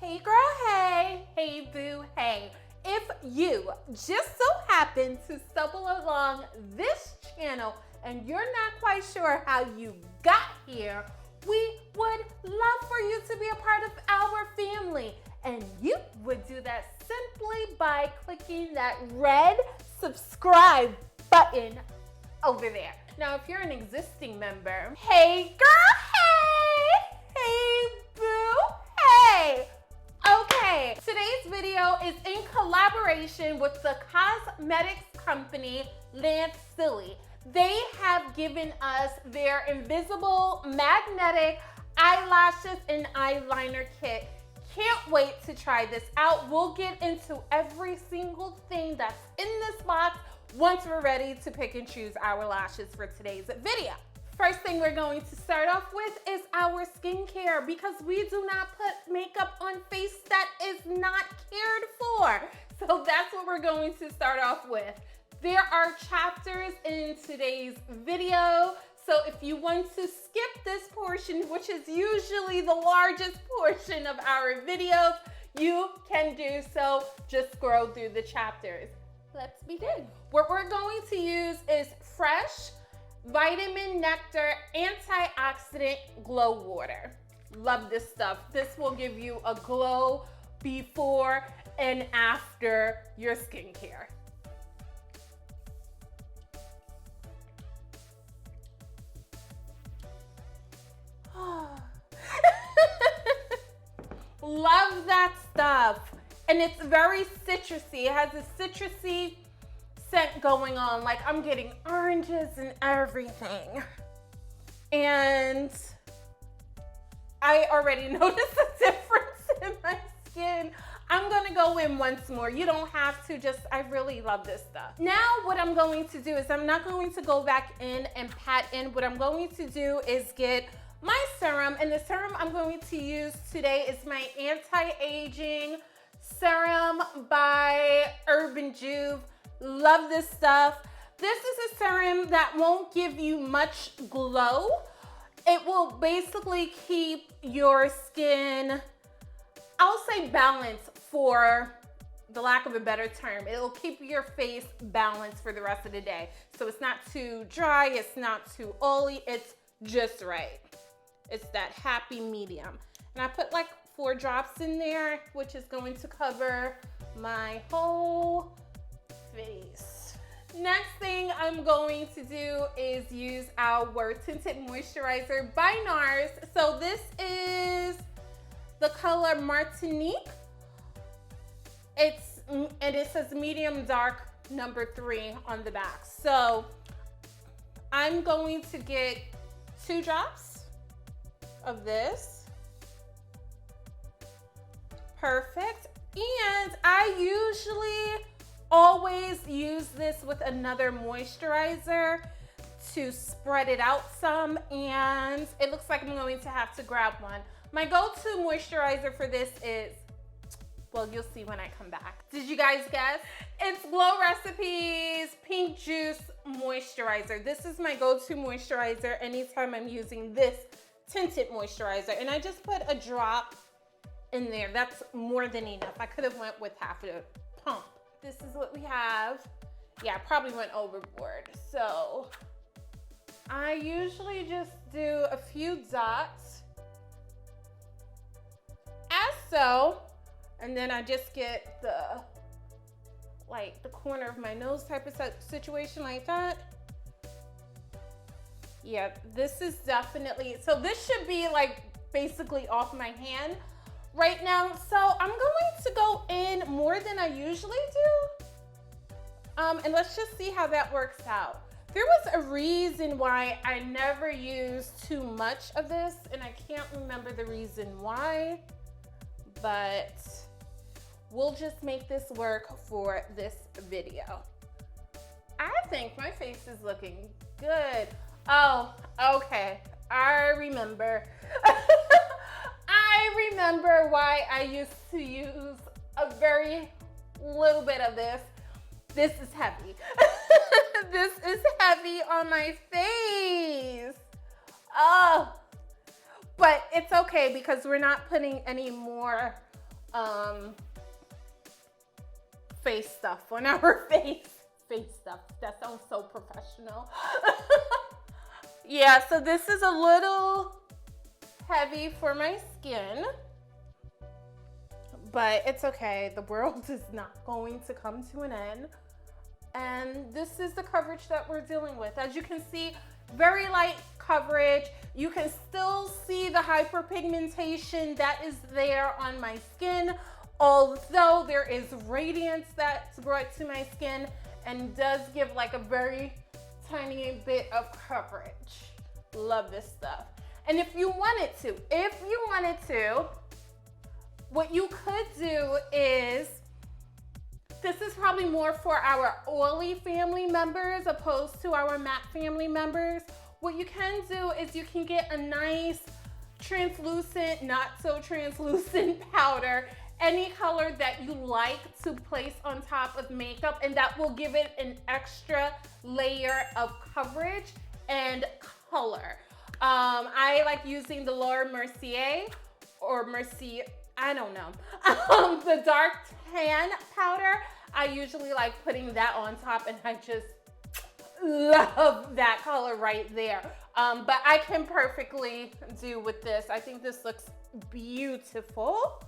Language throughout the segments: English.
Hey girl, hey boo, hey. If you just so happen to stumble along this channel and you're not quite sure how you got here, we would love for you to be a part of our family. And you would do that simply by clicking that red subscribe button over there. Now, if you're an existing member, hey girl, hey boo, hey. Okay, today's video is in collaboration with the cosmetics company Lanciley. They have given us their invisible magnetic eyelashes and eyeliner kit. Can't wait to try this out. We'll get into every single thing that's in this box once we're ready to pick and choose our lashes for today's video. First thing we're going to start off with is our skincare, because we do not put makeup on face that is not cared for. So that's what we're going to start off with. There are chapters in today's video, so if you want to skip this portion, which is usually the largest portion of our videos, you can do so. Just scroll through the chapters. Let's begin. What we're going to use is Fresh Vitamin Nectar Antioxidant Glow Water. Love this stuff. This will give you a glow before and after your skincare. Love that stuff. And it's very citrusy. It has a citrusy scent going on. Like, I'm getting oranges and everything. And I already noticed a difference in my skin. I'm gonna go in once more. You don't have to, I really love this stuff. Now what I'm going to do is I'm not going to go back in and pat in. What I'm going to do is get my serum, and the serum I'm going to use today is my anti-aging serum by Urban Juve. Love this stuff. This is a serum that won't give you much glow. It will basically keep your skin, I'll say balanced, for the lack of a better term. It'll keep your face balanced for the rest of the day. So it's not too dry, it's not too oily, it's just right. It's that happy medium. And I put like 4 drops in there, which is going to cover my whole face. Next thing I'm going to do is use our tinted moisturizer by NARS. So this is the color Martinique. And it says medium dark number 3 on the back. So I'm going to get 2 drops of this. Perfect. And I usually always use this with another moisturizer to spread it out some, and it looks like I'm going to have to grab one. My go-to moisturizer for this is, well, you'll see when I come back. Did you guys guess? It's Glow Recipes Pink Juice Moisturizer. This is my go-to moisturizer anytime I'm using this tinted moisturizer, and I just put a drop in there. That's more than enough. I could have went with half a pump. This is what we have. Yeah, I probably went overboard. So I usually just do a few dots, as so, and then I just get the corner of my nose type of situation like that. Yeah, this is definitely, so this should be like basically off my hand right now. So I'm going to go in more than I usually do. And let's just see how that works out. There was a reason why I never used too much of this, and I can't remember the reason why, but we'll just make this work for this video. I think my face is looking good. Oh, okay, I remember. I remember why I used to use a very little bit of this. This is heavy. This is heavy on my face. Oh, but it's okay because we're not putting any more face stuff on our face. Face stuff, that sounds so professional. Yeah, so this is a little heavy for my skin, but it's okay. The world is not going to come to an end. And this is the coverage that we're dealing with. As you can see, very light coverage. You can still see the hyperpigmentation that is there on my skin, although there is radiance that's brought to my skin and does give like a very tiny bit of coverage. Love this stuff. And if you wanted to, what you could do is, this is probably more for our oily family members opposed to our matte family members. What you can do is you can get a nice translucent, not so translucent powder, any color that you like to place on top of makeup, and that will give it an extra layer of coverage and color. I like using the Laura Mercier or Mercier, I don't know, the dark tan powder. I usually like putting that on top, and I just love that color right there. But I can perfectly do with this. I think this looks beautiful.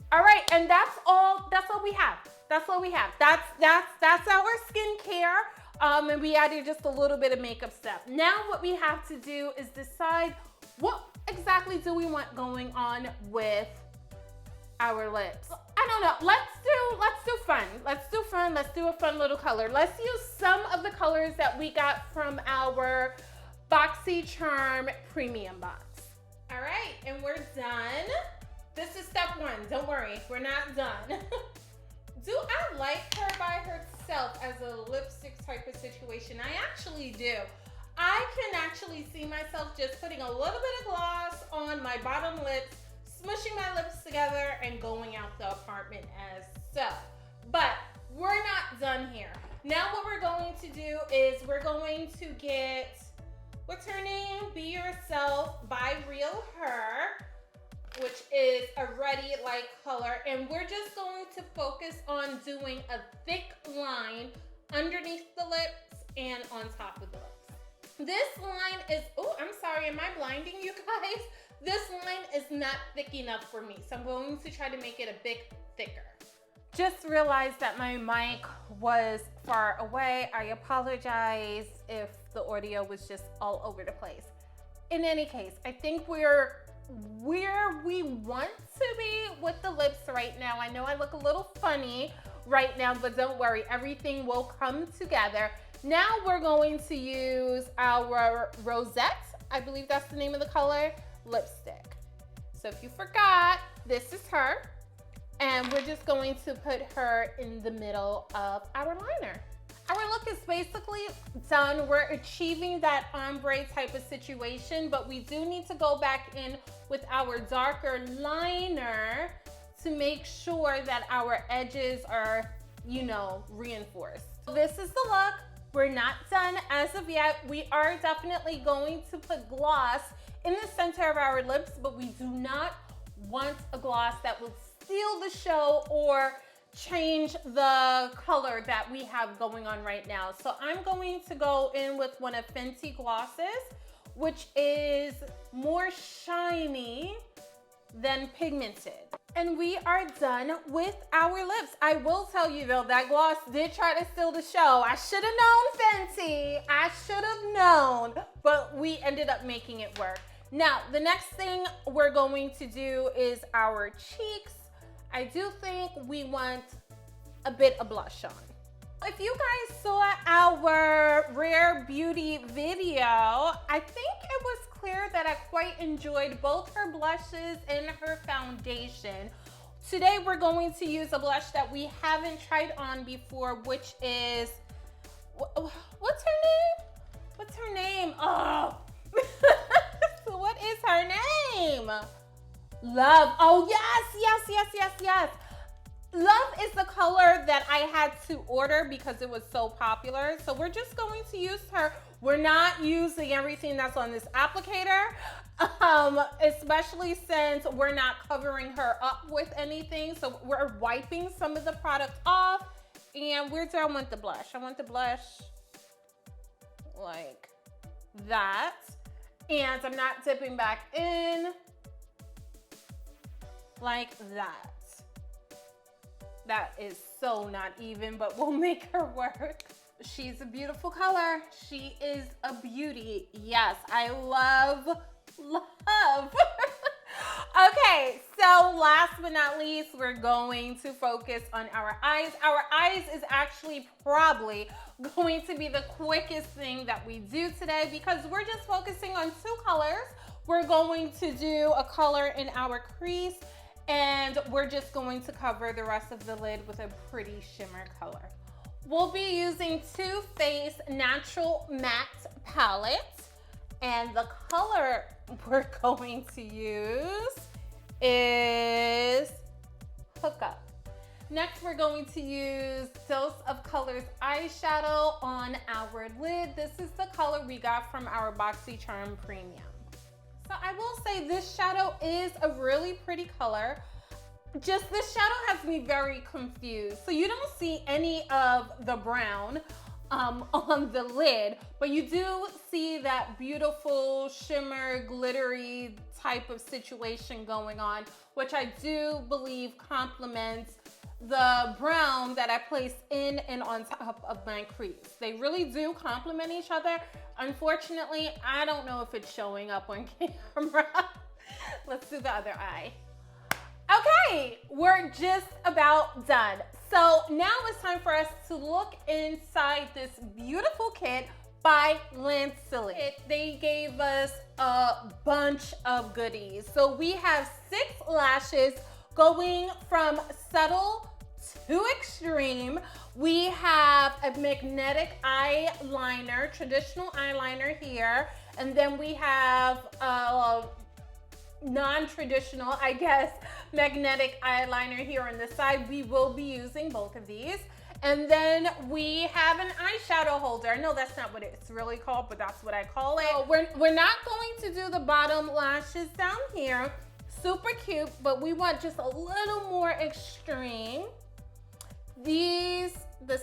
All right, and that's all we have. That's all we have. That's our skincare. And we added just a little bit of makeup stuff. Now what we have to do is decide what exactly do we want going on with our lips. I don't know. Let's do fun. Let's do fun. Let's do a fun little color. Let's use some of the colors that we got from our Boxycharm premium box. All right, and we're done. This is step one. Don't worry, we're not done. Do I like her by herself as a lipstick type of situation? I actually do. I can actually see myself just putting a little bit of gloss on my bottom lips, smushing my lips together, and going out the apartment as so. But we're not done here. Now what we're going to do is we're going to get, what's her name? Be Yourself by Real Her, which is a ruddy light color, and we're just going to focus on doing a thick line underneath the lips and on top of the lips. This line is, oh, I'm sorry, am I blinding you guys? This line is not thick enough for me, so I'm going to try to make it a bit thicker. Just realized that my mic was far away. I apologize if the audio was just all over the place. In any case, I think we're where we want to be with the lips right now. I know I look a little funny right now, but don't worry, everything will come together. Now we're going to use our Rosette, I believe that's the name of the color, lipstick. So if you forgot, this is her, and we're just going to put her in the middle of our liner. Our look is basically done. We're achieving that ombre type of situation, but we do need to go back in with our darker liner to make sure that our edges are, you know, reinforced. This is the look. We're not done as of yet. We are definitely going to put gloss in the center of our lips, but we do not want a gloss that will steal the show or change the color that we have going on right now. So I'm going to go in with one of Fenty glosses, which is more shiny than pigmented. And we are done with our lips. I will tell you though, that gloss did try to steal the show. I should have known, Fenty. I should have known, but we ended up making it work. Now, the next thing we're going to do is our cheeks. I do think we want a bit of blush on. If you guys saw our Rare Beauty video, I think it was clear that I quite enjoyed both her blushes and her foundation. Today we're going to use a blush that we haven't tried on before, which is, what's her name? What's her name? Oh, so what is her name? Love. Oh, yes. Love is the color that I had to order because it was so popular. So we're just going to use her. We're not using everything that's on this applicator, especially since we're not covering her up with anything. So we're wiping some of the product off, and we're done with the blush. I want the blush like that. And I'm not dipping back in like that. That is so not even, but we'll make her work. She's a beautiful color. She is a beauty. Yes, I love. Okay, so last but not least, we're going to focus on our eyes. Our eyes is actually probably going to be the quickest thing that we do today because we're just focusing on 2 colors. We're going to do a color in our crease, and we're just going to cover the rest of the lid with a pretty shimmer color. We'll be using Too Faced Natural Matte Palette, and the color we're going to use is Hookup. Next, we're going to use Dose of Colors eyeshadow on our lid. This is the color we got from our Boxycharm Premium. So I will say this shadow is a really pretty color. Just this shadow has me very confused. So you don't see any of the brown on the lid, but you do see that beautiful shimmer, glittery type of situation going on, which I do believe complements the brown that I placed in and on top of my crease. They really do complement each other. Unfortunately, I don't know if it's showing up on camera. Let's do the other eye. Okay, we're just about done. So now it's time for us to look inside this beautiful kit by Lanciley. They gave us a bunch of goodies. So we have 6 lashes going from subtle to extreme. We have a magnetic eyeliner, traditional eyeliner here, and then we have non-traditional, I guess, magnetic eyeliner here on the side. We will be using both of these. And then we have an eyeshadow holder. I know that's not what it's really called, but that's what I call it. So we're not going to do the bottom lashes down here. Super cute, but we want just a little more extreme. The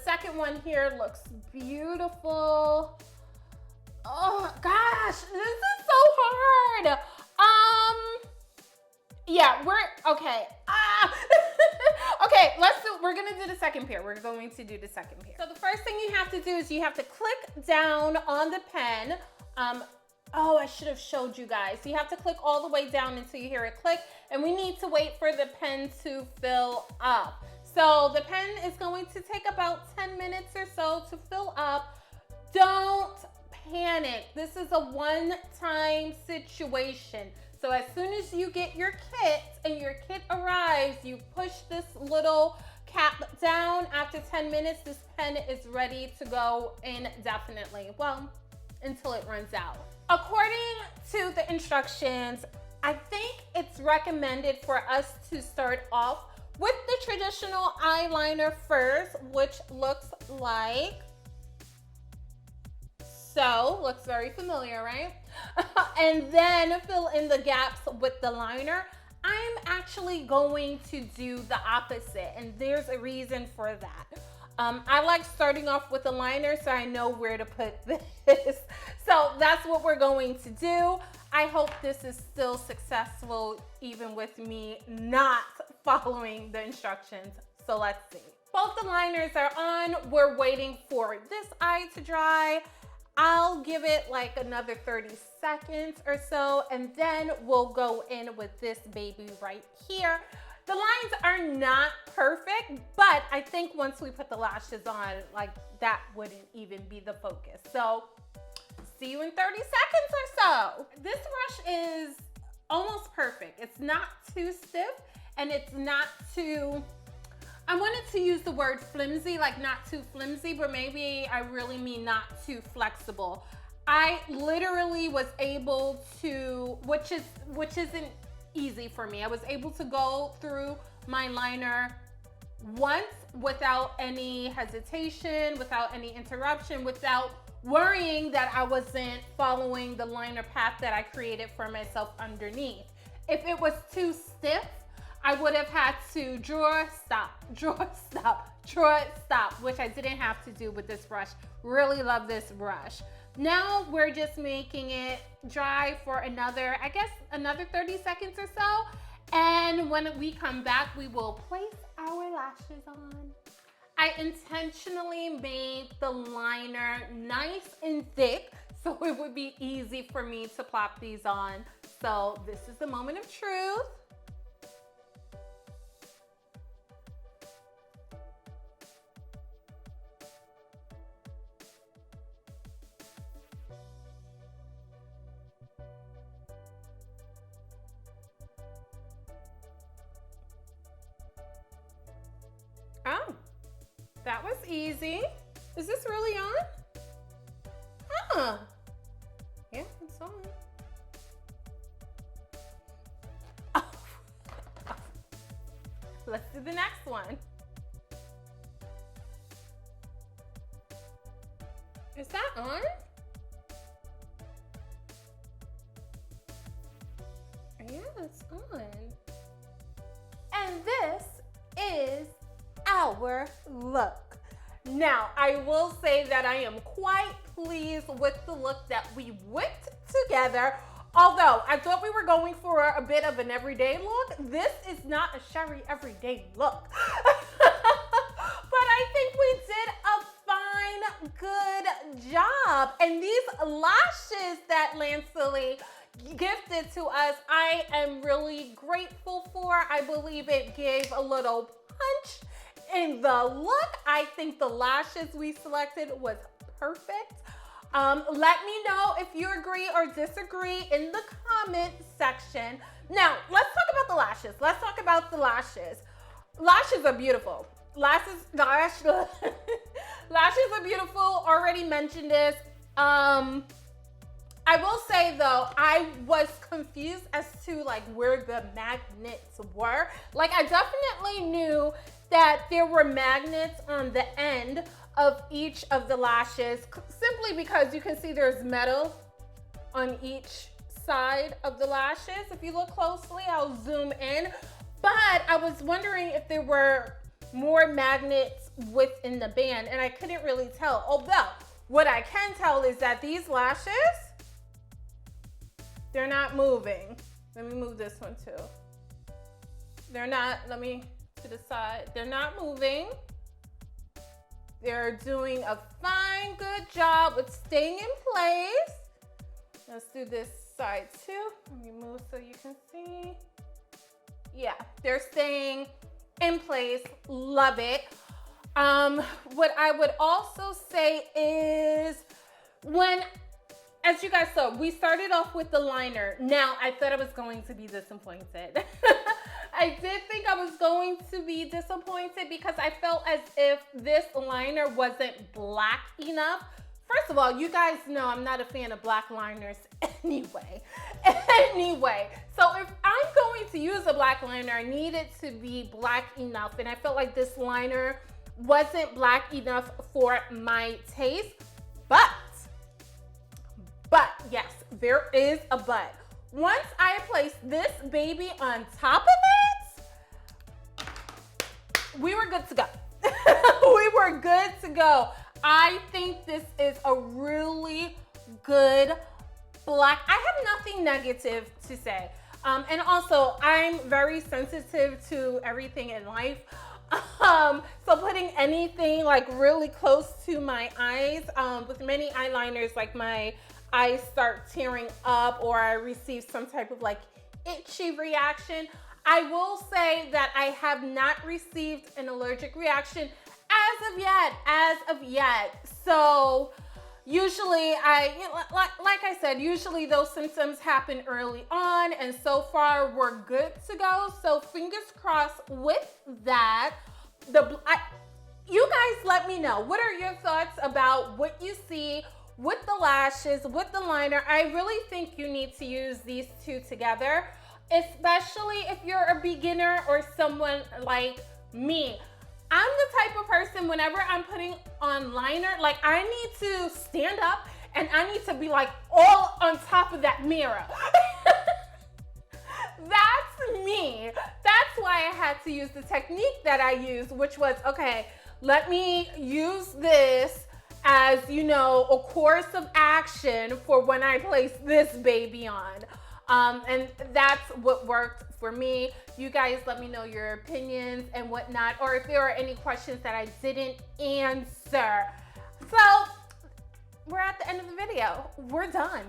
second one here looks beautiful. Oh gosh, this is so hard. Yeah, okay. Okay, we're gonna do the second pair. We're going to do the second pair. So the first thing you have to do is you have to click down on the pen. Oh, I should have showed you guys. So you have to click all the way down until you hear it click, and we need to wait for the pen to fill up. So the pen is going to take about 10 minutes or so to fill up. Don't panic. This is a one-time situation. So as soon as you get your kit and your kit arrives, you push this little cap down. After 10 minutes, this pen is ready to go indefinitely. Well, until it runs out. According to the instructions, I think it's recommended for us to start off with the traditional eyeliner first, which looks like so. Looks very familiar, right? And then fill in the gaps with the liner. I'm actually going to do the opposite, and there's a reason for that. I like starting off with a liner so I know where to put this. So that's what we're going to do. I hope this is still successful even with me not following the instructions. So let's see. Both the liners are on. We're waiting for this eye to dry. I'll give it like another 30 seconds or so, and then we'll go in with this baby right here. The lines are not perfect, but I think once we put the lashes on, like that wouldn't even be the focus. So see you in 30 seconds or so. This brush is almost perfect. It's not too stiff and it's not too, I wanted to use the word flimsy, like not too flimsy, but maybe I really mean not too flexible. I literally was able to, which isn't easy for me. I was able to go through my liner once without any hesitation, without any interruption, without worrying that I wasn't following the liner path that I created for myself underneath. If it was too stiff, I would have had to draw, stop, draw, stop, draw, stop, which I didn't have to do with this brush. Really love this brush. Now we're just making it dry for another, I guess, another 30 seconds or so. And when we come back, we will place our lashes on. I intentionally made the liner nice and thick so it would be easy for me to plop these on. So this is the moment of truth. Oh, that was easy. Is this really on? Huh. Yeah, it's on. Oh. Let's do the next one. Is that on? Yeah, it's on. And this is our look. Now, I will say that I am quite pleased with the look that we whipped together. Although I thought we were going for a bit of an everyday look, this is not a Sherry everyday look. But I think we did a fine, good job. And these lashes that Lanciley gifted to us, I am really grateful for. I believe it gave a little punch in the look. I think the lashes we selected was perfect. Let me know if you agree or disagree in the comment section. Now, let's talk about the lashes. Let's talk about the lashes. Lashes are beautiful. Lashes are beautiful. Already mentioned this. I will say though, I was confused as to like where the magnets were. Like I definitely knew that there were magnets on the end of each of the lashes, simply because you can see there's metal on each side of the lashes. If you look closely, I'll zoom in. But I was wondering if there were more magnets within the band, and I couldn't really tell. Although, what I can tell is that these lashes, they're not moving. Let me move this one too. They're not, let me to the side. They're not moving. They're doing a fine, good job with staying in place. Let's do this side too. Let me move so you can see. Yeah, they're staying in place. Love it. What I would also say is as you guys saw, we started off with the liner. Now, I thought I was going to be disappointed. I did think I was going to be disappointed because I felt as if this liner wasn't black enough. First of all, you guys know I'm not a fan of black liners anyway. So if I'm going to use a black liner, I need it to be black enough. And I felt like this liner wasn't black enough for my taste. But yes, there is a but. Once I place this baby on top of it, we were good to go. We were good to go. I think this is a really good black. I have nothing negative to say. And also, I'm very sensitive to everything in life. So putting anything like really close to my eyes, with many eyeliners, like my eyes start tearing up or I receive some type of like itchy reaction. I will say that I have not received an allergic reaction as of yet. So usually like I said, usually those symptoms happen early on, and so far we're good to go. So fingers crossed with that. You guys let me know, what are your thoughts about what you see with the lashes, with the liner? I really think you need to use these two together, especially if you're a beginner or someone like me. I'm the type of person, whenever I'm putting on liner, like I need to stand up and I need to be like all on top of that mirror. That's me. That's why I had to use the technique that I used, which was, okay, let me use this as, you know, a course of action for when I place this baby on. And that's what worked for me. You guys let me know your opinions and whatnot, or if there are any questions that I didn't answer. So we're at the end of the video. We're done.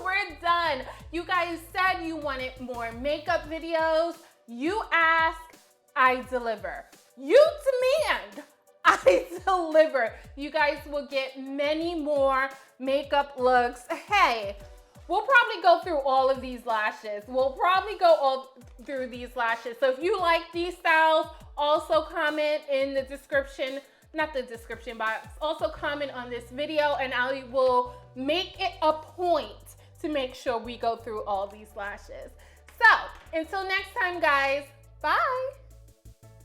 We're done. You guys said you wanted more makeup videos. You ask, I deliver. You demand, I deliver. You guys will get many more makeup looks. Hey, we'll probably go through all of these lashes. We'll probably go all through these lashes. So if you like these styles, also comment in the description, not the description box, also comment on this video and I will make it a point to make sure we go through all these lashes. So until next time, guys, bye.